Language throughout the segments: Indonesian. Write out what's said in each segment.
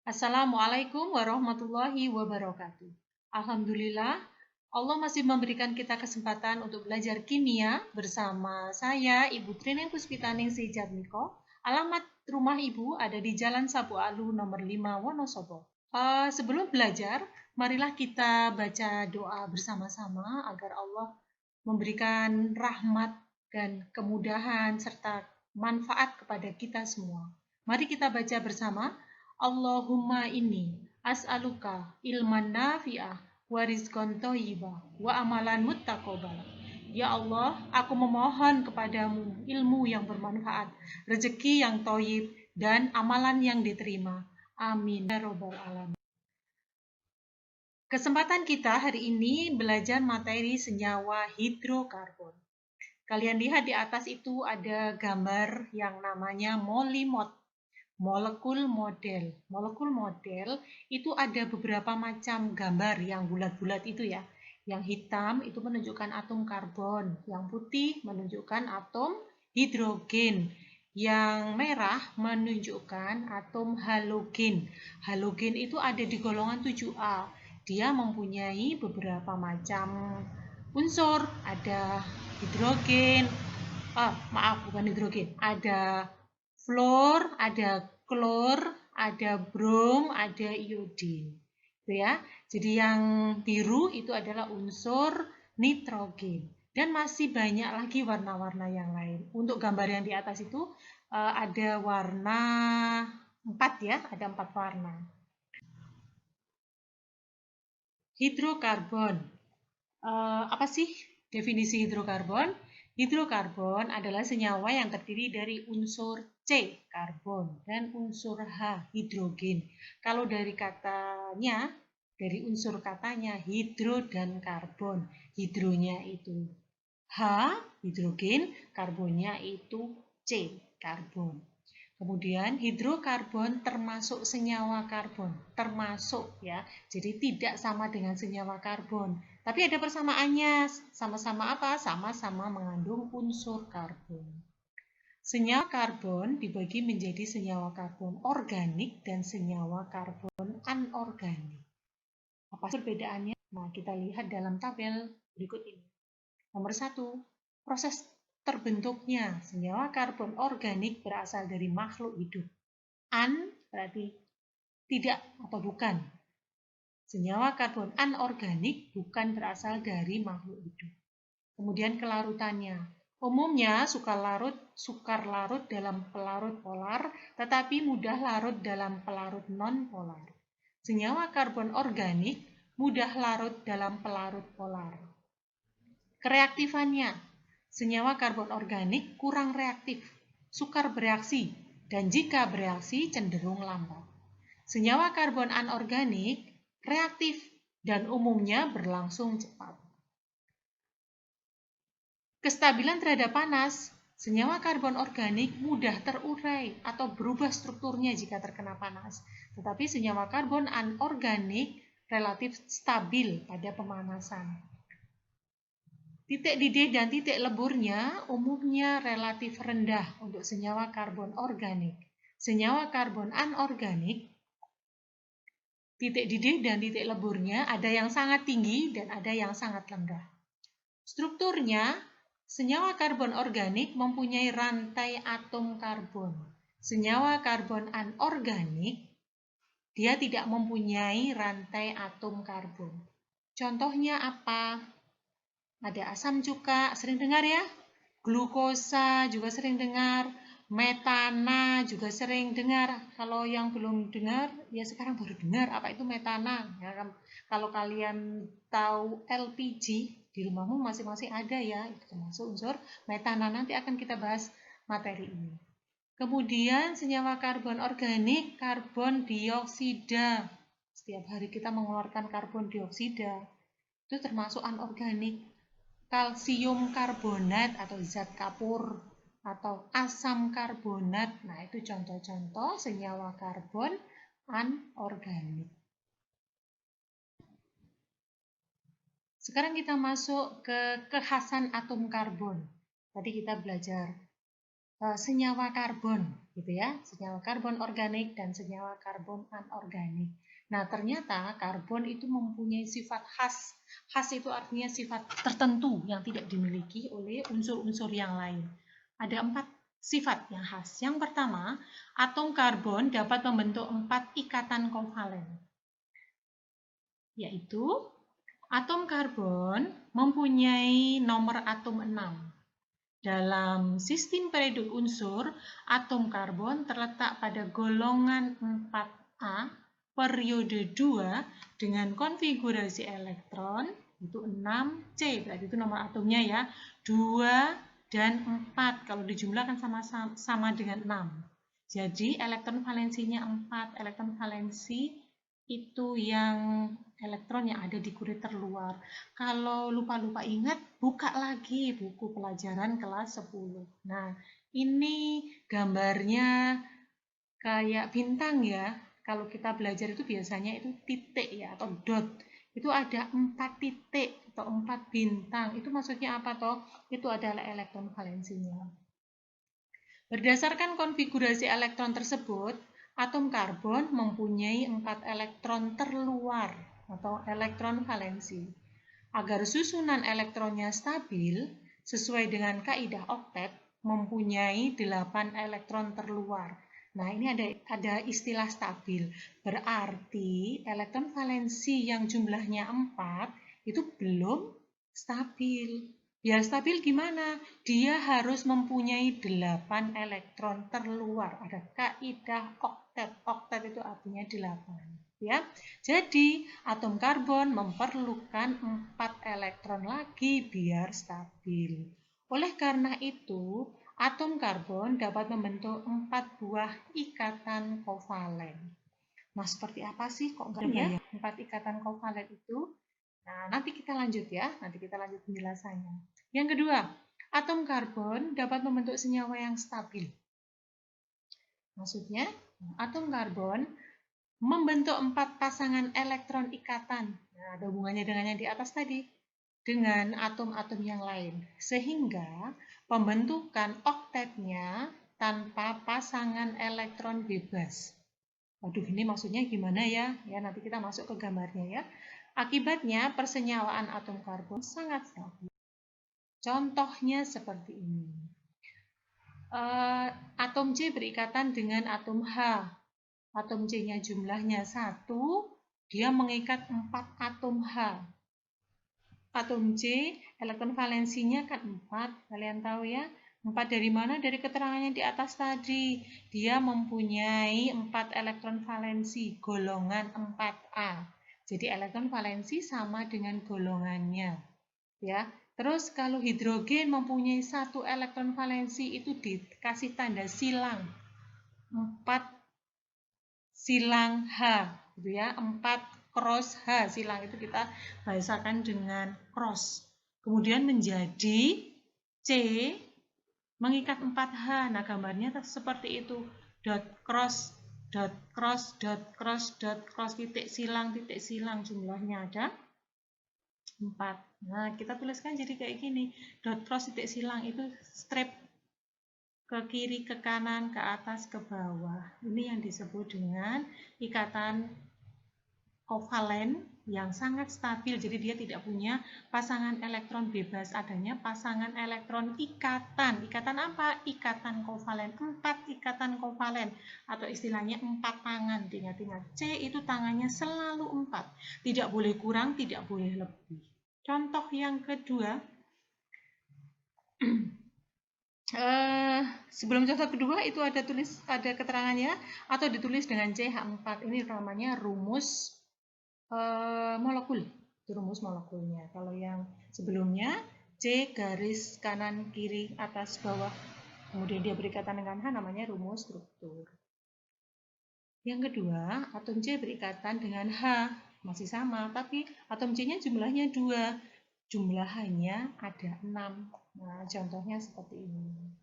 Assalamualaikum warahmatullahi wabarakatuh. Alhamdulillah, Allah masih memberikan kita kesempatan untuk belajar kimia bersama saya, Ibu Trinin Puspitaning Sejatmiko. Alamat rumah Ibu ada di Jalan Sapu Alu nomor 5 Wonosobo. Sebelum belajar, marilah kita baca doa bersama-sama agar Allah memberikan rahmat dan kemudahan serta manfaat kepada kita semua. Mari kita baca bersama. Allahumma inni as'aluka ilman nafi'ah wa rizqan thayyibah wa amalan muttaqabbal. Ya Allah, aku memohon kepadamu ilmu yang bermanfaat, rezeki yang thayyib, dan amalan yang diterima. Amin ya robbal alamin. Kesempatan kita hari ini belajar materi senyawa hidrokarbon. Kalian lihat di atas itu ada gambar yang namanya molimot, molekul model. Molekul model itu ada beberapa macam gambar yang bulat-bulat itu ya. Yang hitam itu menunjukkan atom karbon, yang putih menunjukkan atom hidrogen, yang merah menunjukkan atom halogen. Halogen itu ada di golongan 7A. Dia mempunyai beberapa macam unsur, ada hidrogen, bukan hidrogen, ada fluor, ada klor, ada brom, ada iodin. Itu ya. Jadi yang biru itu adalah unsur nitrogen. Dan masih banyak lagi warna-warna yang lain. Untuk gambar yang di atas itu ada warna 4 ya, ada 4 warna. Hidrokarbon. Apa sih definisi hidrokarbon? Hidrokarbon adalah senyawa yang terdiri dari unsur C, karbon, dan unsur H, hidrogen. Kalau dari katanya, dari unsur katanya, hidro dan karbon. Hidronya itu H, hidrogen, karbonnya itu C, karbon. Kemudian hidrokarbon termasuk senyawa karbon, termasuk ya. Jadi tidak sama dengan senyawa karbon. Tapi ada persamaannya, sama-sama apa? Sama-sama mengandung unsur karbon. Senyawa karbon dibagi menjadi senyawa karbon organik dan senyawa karbon anorganik. Apa perbedaannya? Nah, kita lihat dalam tabel berikut ini. Nomor 1, proses terbentuknya senyawa karbon organik berasal dari makhluk hidup. An berarti tidak atau bukan. Senyawa karbon anorganik bukan berasal dari makhluk hidup. Kemudian kelarutannya. Umumnya sukar larut dalam pelarut polar, tetapi mudah larut dalam pelarut non-polar. Senyawa karbon organik mudah larut dalam pelarut polar. Kereaktifannya. Senyawa karbon organik kurang reaktif, sukar bereaksi, dan jika bereaksi cenderung lambat. Senyawa karbon anorganik reaktif dan umumnya berlangsung cepat. Kestabilan terhadap panas. Senyawa karbon organik mudah terurai atau berubah strukturnya jika terkena panas. Tetapi senyawa karbon anorganik relatif stabil pada pemanasan. Titik didih dan titik leburnya umumnya relatif rendah untuk senyawa karbon organik. Senyawa karbon anorganik, titik didih dan titik leburnya ada yang sangat tinggi dan ada yang sangat rendah. Strukturnya, senyawa karbon organik mempunyai rantai atom karbon. Senyawa karbon anorganik, dia tidak mempunyai rantai atom karbon. Contohnya apa? Ada asam cuka, sering dengar ya? Glukosa juga sering dengar, metana juga sering dengar. Kalau yang belum dengar, ya sekarang baru dengar apa itu metana. Ya, kalau kalian tahu LPG, di rumahmu masing-masing ada ya, itu termasuk unsur metana. Nanti akan kita bahas materi ini. Kemudian senyawa karbon organik, karbon dioksida. Setiap hari kita mengeluarkan karbon dioksida. Itu termasuk anorganik. Kalsium karbonat atau zat kapur atau asam karbonat. Nah, itu contoh-contoh senyawa karbon anorganik. Sekarang kita masuk ke kekhasan atom karbon. Tadi kita belajar senyawa karbon, gitu ya, senyawa karbon organik dan senyawa karbon anorganik. Nah, ternyata karbon itu mempunyai sifat khas. Khas itu artinya sifat tertentu yang tidak dimiliki oleh unsur-unsur yang lain. Ada 4 sifat yang khas. Yang pertama, atom karbon dapat membentuk 4 ikatan kovalen, yaitu atom karbon mempunyai nomor atom 6. Dalam sistem periode unsur, atom karbon terletak pada golongan 4A periode 2 dengan konfigurasi elektron itu 6C, berarti itu nomor atomnya ya, 2 dan 4, kalau dijumlahkan sama dengan 6. Jadi elektron valensinya 4, elektron valensi itu yang elektron yang ada di kulit terluar. Kalau lupa-lupa ingat, buka lagi buku pelajaran kelas 10. Nah, ini gambarnya kayak bintang ya. Kalau kita belajar itu biasanya itu titik ya, atau dot. Itu ada 4 titik atau 4 bintang. Itu maksudnya apa toh? Itu adalah elektron valensinya. Berdasarkan konfigurasi elektron tersebut, atom karbon mempunyai 4 elektron terluar atau elektron valensi. Agar susunan elektronnya stabil, sesuai dengan kaidah oktet, mempunyai 8 elektron terluar. Nah, ini ada istilah stabil. Berarti elektron valensi yang jumlahnya 4 itu belum stabil. Biar stabil gimana? Dia harus mempunyai 8 elektron terluar. Ada kaidah oktet. Oktet itu artinya 8. Ya. Jadi, atom karbon memerlukan 4 elektron lagi biar stabil. Oleh karena itu, atom karbon dapat membentuk 4 buah ikatan kovalen. Nah, seperti apa sih kok enggak ya 4 ikatan kovalen itu? Nah, nanti kita lanjut ya, nanti kita lanjut penjelasannya. Yang kedua, atom karbon dapat membentuk senyawa yang stabil. Maksudnya, atom karbon membentuk 4 pasangan elektron ikatan. Nah, ada hubungannya dengan yang di atas tadi, dengan atom-atom yang lain. Sehingga pembentukan oktetnya tanpa pasangan elektron bebas. Waduh, ini maksudnya gimana ya? Ya, nanti kita masuk ke gambarnya ya. Akibatnya, persenyawaan atom karbon sangat stabil. Contohnya seperti ini. Atom C berikatan dengan atom H. Atom C-nya jumlahnya 1, dia mengikat 4 atom H. Atom C, elektron valensinya kan 4, kalian tahu ya. 4 dari mana? Dari keterangannya di atas tadi. Dia mempunyai 4 elektron valensi, golongan 4A. Jadi elektron valensi sama dengan golongannya. Ya. Terus kalau hidrogen mempunyai 1 elektron valensi itu dikasih tanda silang. 4 silang H, gitu ya. 4 cross H, silang itu kita bahasakan dengan cross. Kemudian menjadi C mengikat 4H. Nah, gambarnya seperti itu. Dot cross, dot cross, dot cross, dot cross, titik silang, jumlahnya ada 4. Nah, kita tuliskan jadi kayak gini. Dot cross, titik silang itu strip ke kiri, ke kanan, ke atas, ke bawah. Ini yang disebut dengan ikatan kovalen yang sangat stabil, jadi dia tidak punya pasangan elektron bebas, adanya pasangan elektron ikatan. Ikatan apa? Ikatan kovalen, 4 ikatan kovalen, atau istilahnya 4 tangan. Ingat-ingat, C itu tangannya selalu 4, tidak boleh kurang, tidak boleh lebih. Contoh yang kedua, sebelum contoh kedua itu ada keterangannya, atau ditulis dengan CH4. Ini namanya rumus molekul, itu rumus molekulnya. Kalau yang sebelumnya C garis kanan kiri atas bawah, kemudian dia berikatan dengan H, namanya rumus struktur. Yang kedua, atom C berikatan dengan H, masih sama, tapi atom C-nya jumlahnya 2, jumlahannya ada 6. Nah, contohnya seperti ini.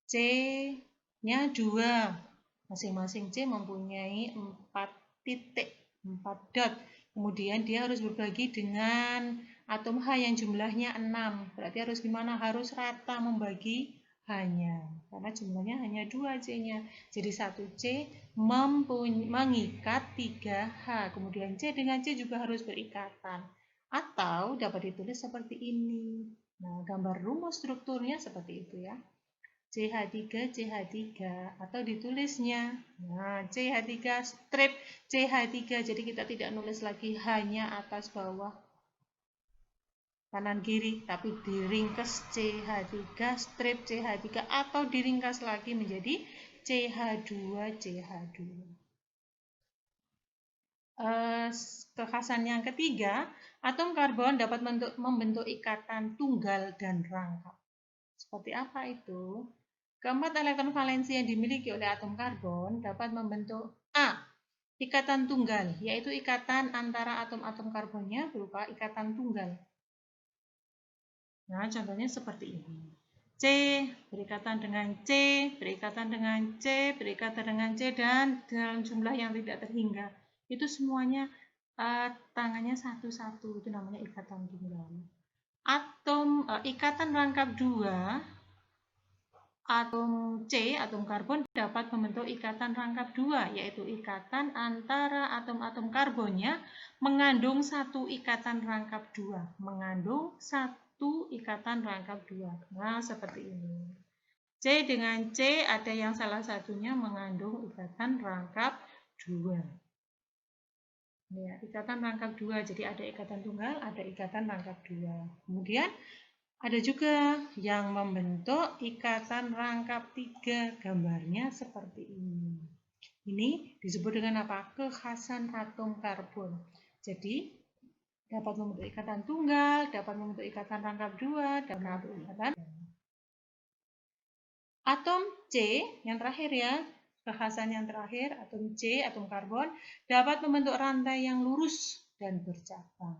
C-nya 2, masing-masing C mempunyai 4 titik, 4 dot. Kemudian dia harus berbagi dengan atom H yang jumlahnya 6. Berarti harus gimana? Harus rata membagi hanya, karena jumlahnya hanya 2 C-nya. Jadi 1 C mengikat 3 H. Kemudian C dengan C juga harus berikatan. Atau dapat ditulis seperti ini. Nah, gambar rumus strukturnya seperti itu ya. CH3, CH3, atau ditulisnya. Nah, CH3 strip CH3. Jadi kita tidak nulis lagi hanya atas bawah kanan kiri, tapi diringkas CH3 strip CH3 atau diringkas lagi menjadi CH2 CH2. Kekhasan yang ketiga, atom karbon dapat membentuk ikatan tunggal dan rangkap. Seperti apa itu? Keempat elektron valensi yang dimiliki oleh atom karbon dapat membentuk A. Ikatan tunggal, yaitu ikatan antara atom-atom karbonnya berupa ikatan tunggal. Nah, contohnya seperti ini. C berikatan dengan C, berikatan dengan C, berikatan dengan C, dan dalam jumlah yang tidak terhingga. Itu semuanya tangannya satu-satu, itu namanya ikatan tunggal. Ikatan rangkap 2, atom C, atom karbon dapat membentuk ikatan rangkap 2, yaitu ikatan antara atom-atom karbonnya mengandung satu ikatan rangkap 2, mengandung satu ikatan rangkap 2. Nah, seperti ini. C dengan C ada yang salah satunya mengandung ikatan rangkap 2. Ya, ikatan rangkap 2. Jadi ada ikatan tunggal, ada ikatan rangkap 2. Kemudian ada juga yang membentuk ikatan rangkap 3. Gambarnya seperti ini. Ini disebut dengan apa? Kekhasan atom karbon. Jadi dapat membentuk ikatan tunggal, dapat membentuk ikatan rangkap 2, dan membentuk ikatan. Atom C yang terakhir ya, kekhasan yang terakhir, atom C, atom karbon, dapat membentuk rantai yang lurus dan bercabang.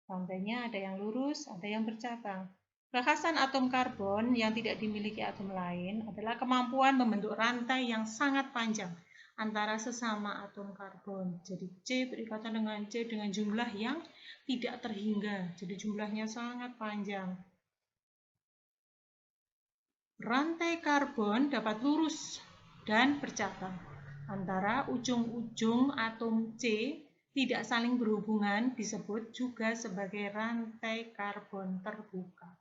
Rantainya ada yang lurus, ada yang bercabang. Kekhasan atom karbon yang tidak dimiliki atom lain adalah kemampuan membentuk rantai yang sangat panjang antara sesama atom karbon. Jadi C berikatan dengan C dengan jumlah yang tidak terhingga. Jadi jumlahnya sangat panjang. Rantai karbon dapat lurus dan bercabang. Antara ujung-ujung atom C tidak saling berhubungan disebut juga sebagai rantai karbon terbuka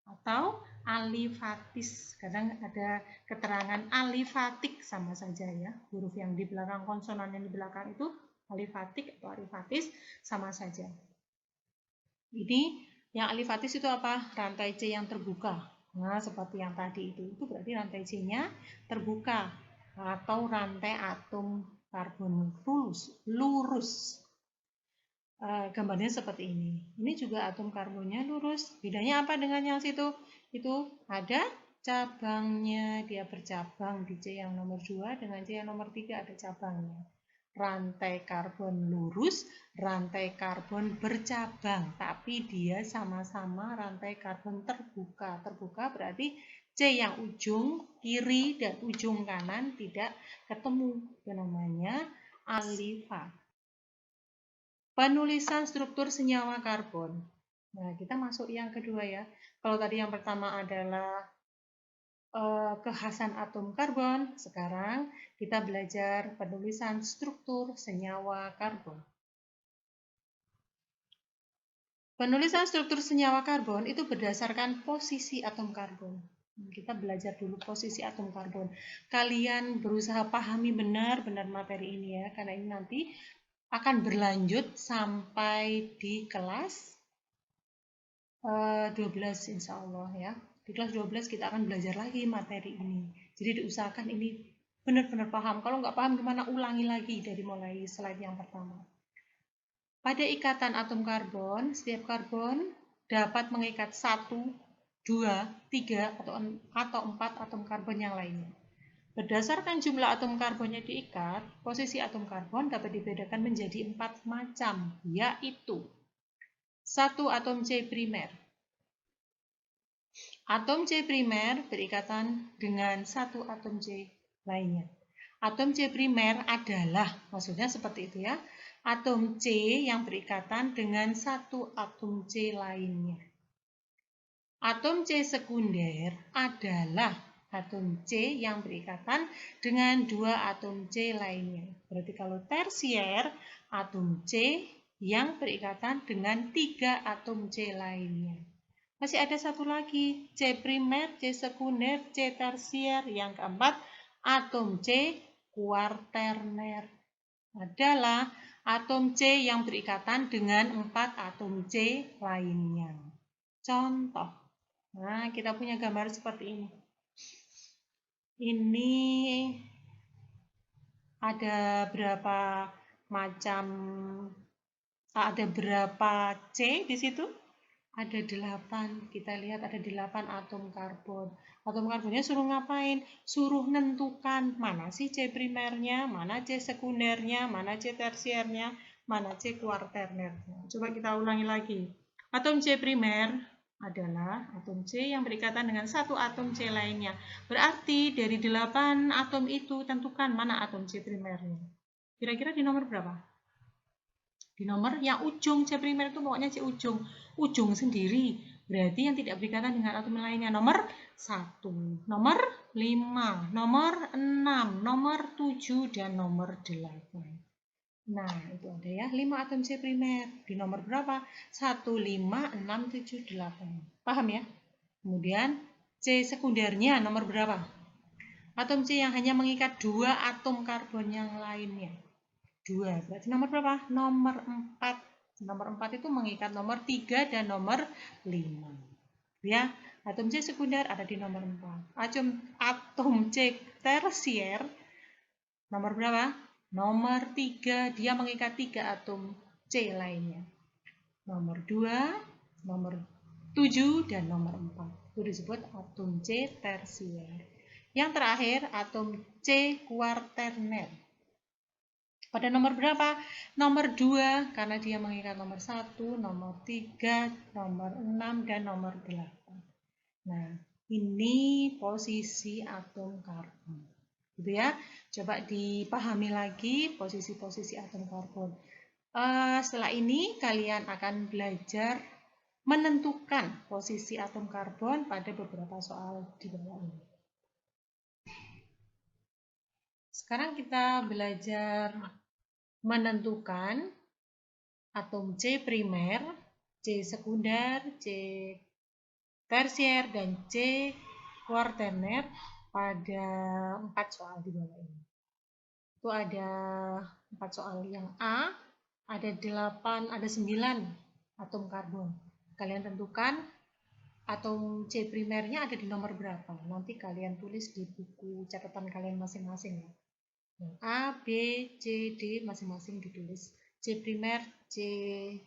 atau alifatis. Kadang ada keterangan alifatik, sama saja ya. Huruf yang di belakang, konsonan yang di belakang itu alifatik atau alifatis sama saja. Ini yang alifatis itu apa? Rantai C yang terbuka. Nah, seperti yang tadi itu berarti rantai C-nya terbuka atau rantai atom karbon lurus. Gambarnya seperti ini. Ini juga atom karbonnya lurus. Bedanya apa dengan yang situ? Itu ada cabangnya, dia bercabang di C yang nomor 2 dengan C yang nomor 3 ada cabangnya. Rantai karbon lurus, rantai karbon bercabang, tapi dia sama-sama rantai karbon terbuka. Terbuka berarti C yang ujung kiri dan ujung kanan tidak ketemu. Itu namanya alifat. Penulisan struktur senyawa karbon. Nah, kita masuk yang kedua ya. Kalau tadi yang pertama adalah kekhasan atom karbon, sekarang kita belajar penulisan struktur senyawa karbon. Penulisan struktur senyawa karbon itu berdasarkan posisi atom karbon. Kita belajar dulu posisi atom karbon. Kalian berusaha pahami benar-benar materi ini ya, karena ini nanti akan berlanjut sampai di kelas 12 insya Allah ya. Di kelas 12 kita akan belajar lagi materi ini. Jadi diusahakan ini benar-benar paham. Kalau nggak paham gimana, ulangi lagi dari mulai slide yang pertama. Pada ikatan atom karbon, setiap karbon dapat mengikat 1, 2, 3, atau 4 atom karbon yang lainnya. Berdasarkan jumlah atom karbonnya diikat, posisi atom karbon dapat dibedakan menjadi 4 macam, yaitu 1 atom C primer. Atom C primer berikatan dengan 1 atom C lainnya. Atom C primer adalah, maksudnya seperti itu ya, atom C yang berikatan dengan 1 atom C lainnya. Atom C sekunder adalah atom C yang berikatan dengan 2 atom C lainnya. Berarti kalau tersier, atom C yang berikatan dengan 3 atom C lainnya. Masih ada satu lagi, C primer, C sekunder, C tersier. Yang keempat, atom C kuarterner adalah atom C yang berikatan dengan 4 atom C lainnya. Contoh, nah kita punya gambar seperti ini. Ini ada berapa macam, ada berapa C di situ? Ada 8. Kita lihat ada 8 atom karbon. Atom karbonnya suruh ngapain? Suruh nentukan mana sih C primernya, mana C sekundernya, mana C tersiernya, mana C kuarternernya. Coba kita ulangi lagi. Atom C primer adalah atom C yang berikatan dengan 1 atom C lainnya. Berarti dari 8 atom itu tentukan mana atom C primernya. Kira-kira di nomor berapa? Di nomor yang ujung, C primer itu pokoknya C ujung. Ujung sendiri. Berarti yang tidak berikatan dengan atom lainnya. Nomor 1, nomor 5, nomor 6, nomor 7, dan nomor 8. Nah, itu ada ya, 5 atom C primer. Di nomor berapa? 1, 5, 6, 7, 8. Paham ya? Kemudian C sekundernya nomor berapa? Atom C yang hanya mengikat 2 atom karbon yang lainnya. 2, berarti nomor berapa? Nomor 4. Nomor 4 itu mengikat nomor 3 dan nomor 5. Ya, atom C sekunder ada di nomor 4. Atom C tersier nomor berapa? Nomor 3, dia mengikat 3 atom C lainnya. Nomor 2, nomor 7, dan nomor 4. Itu disebut atom C tersier. Yang terakhir, atom C kuarterner. Pada nomor berapa? Nomor 2, karena dia mengikat nomor 1, nomor 3, nomor 6, dan nomor 8. Nah, ini posisi atom karbon. Gitu ya. Coba dipahami lagi posisi-posisi atom karbon. Setelah ini kalian akan belajar menentukan posisi atom karbon pada beberapa soal di bawah ini. Sekarang kita belajar menentukan atom C primer, C sekunder, C tersier, dan C kuarterner pada 4 soal di bawah ini. Itu ada 4 soal. Yang A, ada 9 atom karbon. Kalian tentukan atom C primernya ada di nomor berapa. Nanti kalian tulis di buku catatan kalian masing-masing ya. A, B, C, D masing-masing ditulis. C primer, C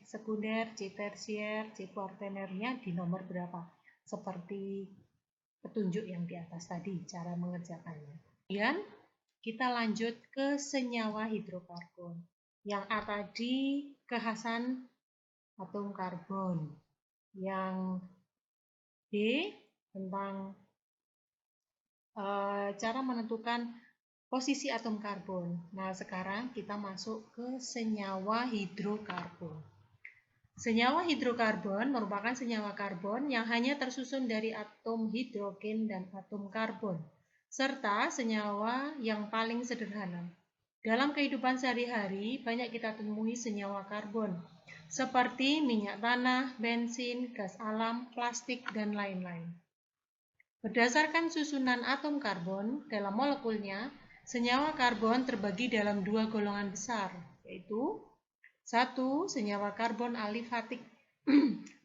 sekunder, C tersier, C kuarternernya di nomor berapa. Seperti petunjuk yang di atas tadi, cara mengerjakannya. Kemudian kita lanjut ke senyawa hidrokarbon. Yang A tadi kekhasan atom karbon. Yang B tentang cara menentukan posisi atom karbon. Nah, sekarang kita masuk ke senyawa hidrokarbon. Senyawa hidrokarbon merupakan senyawa karbon yang hanya tersusun dari atom hidrogen dan atom karbon, serta senyawa yang paling sederhana. Dalam kehidupan sehari-hari, banyak kita temui senyawa karbon, seperti minyak tanah, bensin, gas alam, plastik, dan lain-lain. Berdasarkan susunan atom karbon dalam molekulnya, senyawa karbon terbagi dalam 2 golongan besar, yaitu 1. Senyawa karbon alifatik.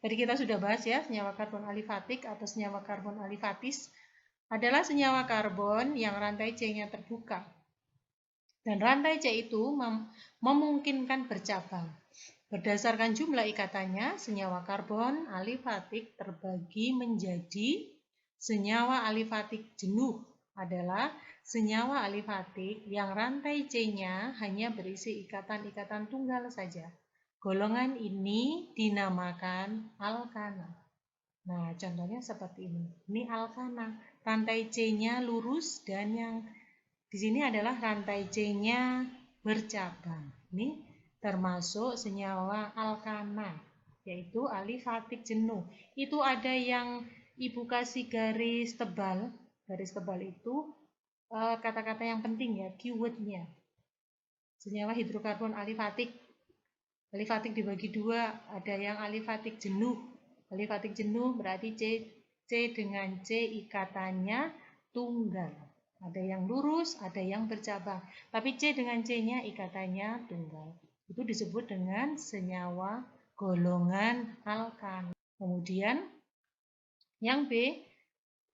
Tadi kita sudah bahas ya, senyawa karbon alifatik atau senyawa karbon alifatis adalah senyawa karbon yang rantai C-nya terbuka. Dan rantai C itu memungkinkan bercabang. Berdasarkan jumlah ikatannya, senyawa karbon alifatik terbagi menjadi senyawa alifatik jenuh adalah senyawa alifatik yang rantai C-nya hanya berisi ikatan-ikatan tunggal saja. Golongan ini dinamakan alkana. Nah, contohnya seperti ini. Ini alkana. Rantai C-nya lurus dan yang di sini adalah rantai C-nya bercabang. Ini termasuk senyawa alkana, yaitu alifatik jenuh. Itu ada yang Ibu kasih garis tebal garis tebal itu kata-kata yang penting ya, keywordnya. Senyawa hidrokarbon alifatik. Alifatik dibagi dua, ada yang alifatik jenuh. Alifatik jenuh berarti C dengan C ikatannya tunggal. Ada yang lurus, ada yang bercabang. Tapi C dengan C-nya ikatannya tunggal. Itu disebut dengan senyawa golongan alkali. Kemudian yang B,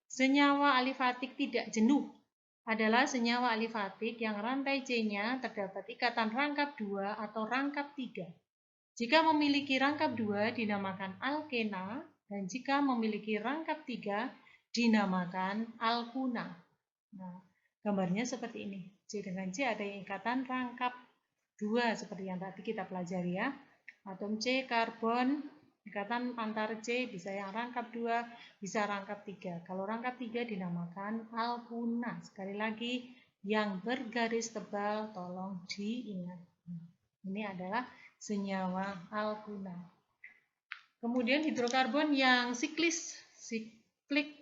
senyawa alifatik tidak jenuh adalah senyawa alifatik yang rantai C-nya terdapat ikatan rangkap 2 atau rangkap 3. Jika memiliki rangkap 2 dinamakan alkena, dan jika memiliki rangkap 3 dinamakan alkuna. Nah, gambarnya seperti ini. C dengan C ada yang ikatan rangkap 2 seperti yang tadi kita pelajari ya. Atom C karbon, ikatan antar C bisa yang rangkap 2, bisa rangkap 3. Kalau rangkap 3 dinamakan alkuna. Sekali lagi, yang bergaris tebal tolong diingat. Ini adalah senyawa alkuna. Kemudian hidrokarbon yang siklik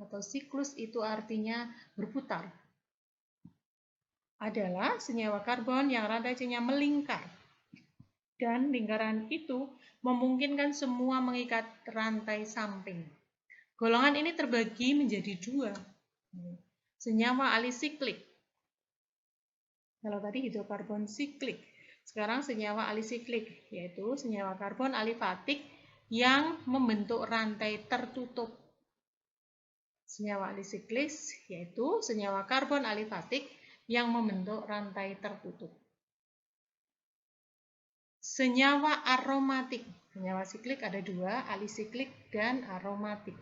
atau siklus itu artinya berputar. Adalah senyawa karbon yang rantai C-nya melingkar. Dan lingkaran itu memungkinkan semua mengikat rantai samping. Golongan ini terbagi menjadi dua. Senyawa alisiklik. Kalau tadi hidrokarbon siklik. Sekarang senyawa alisiklik, yaitu senyawa karbon alifatik yang membentuk rantai tertutup. Senyawa alisiklis yaitu senyawa karbon alifatik yang membentuk rantai tertutup. Senyawa aromatik. Senyawa siklik ada dua, alisiklik dan aromatik.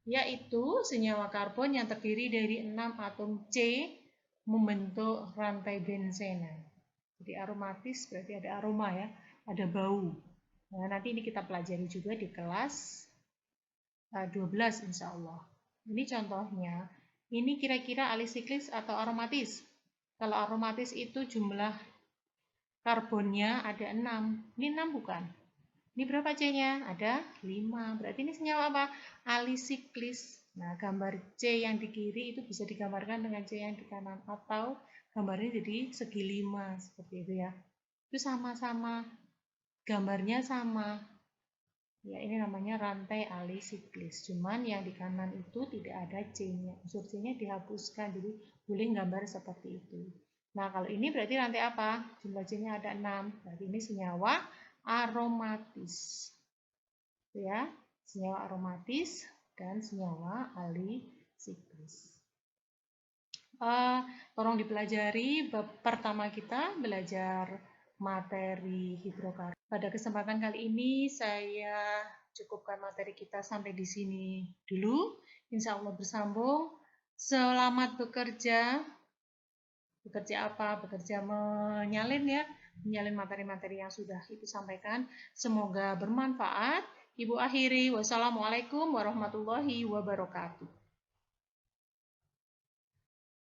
Yaitu senyawa karbon yang terdiri dari 6 atom C membentuk rantai benzena. Jadi aromatis berarti ada aroma ya, ada bau. Nah, nanti ini kita pelajari juga di kelas 12 insya Allah. Ini contohnya, ini kira-kira alisiklis atau aromatis. Kalau aromatis itu jumlah karbonnya ada 6. Ini 6 bukan? Ini berapa C-nya? Ada 5. Berarti ini senyawa apa? Alisiklis. Nah, gambar C yang di kiri itu bisa digambarkan dengan C yang di kanan. Atau gambarnya jadi segi 5. Seperti itu ya. Itu sama-sama. Gambarnya sama. Ya, ini namanya rantai alisiklis. Cuman yang di kanan itu tidak ada C-nya. Unsur C-nya dihapuskan. Jadi boleh gambar seperti itu. Nah, kalau ini berarti rantai apa? Jumlah C-nya ada 6. Berarti ini senyawa aromatis. Ya, senyawa aromatis dan senyawa alisiklis. Tolong dipelajari. Bab pertama kita belajar materi hidrokarbon. Pada kesempatan kali ini saya cukupkan materi kita sampai di sini dulu. Insya Allah bersambung. Selamat bekerja. Bekerja apa? Bekerja menyalin ya. Menyalin materi-materi yang sudah Ibu sampaikan. Semoga bermanfaat. Ibu akhiri. Wassalamualaikum warahmatullahi wabarakatuh.